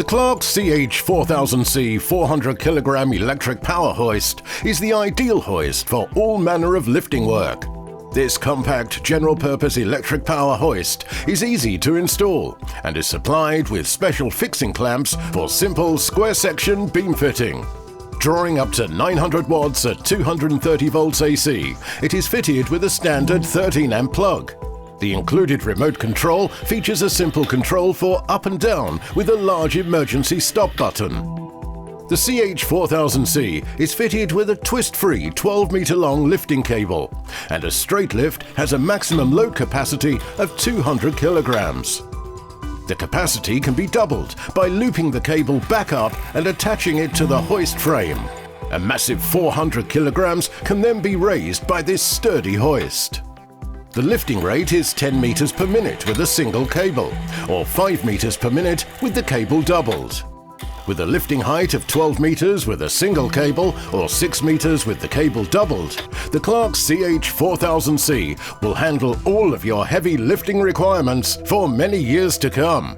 The Clarke CH4000C 400 kg electric power hoist is the ideal hoist for all manner of lifting work. This compact general-purpose electric power hoist is easy to install and is supplied with special fixing clamps for simple square-section beam fitting. Drawing up to 900 watts at 230 volts AC, it is fitted with a standard 13-amp plug. The included remote control features a simple control for up and down with a large emergency stop button. The CH4000C is fitted with a twist-free 12-meter-long lifting cable, and a straight lift has a maximum load capacity of 200 kilograms. The capacity can be doubled by looping the cable back up and attaching it to the hoist frame. A massive 400 kilograms can then be raised by this sturdy hoist. The lifting rate is 10 meters per minute with a single cable, or 5 meters per minute with the cable doubled. With a lifting height of 12 meters with a single cable, or 6 meters with the cable doubled, the Clarke CH4000C will handle all of your heavy lifting requirements for many years to come.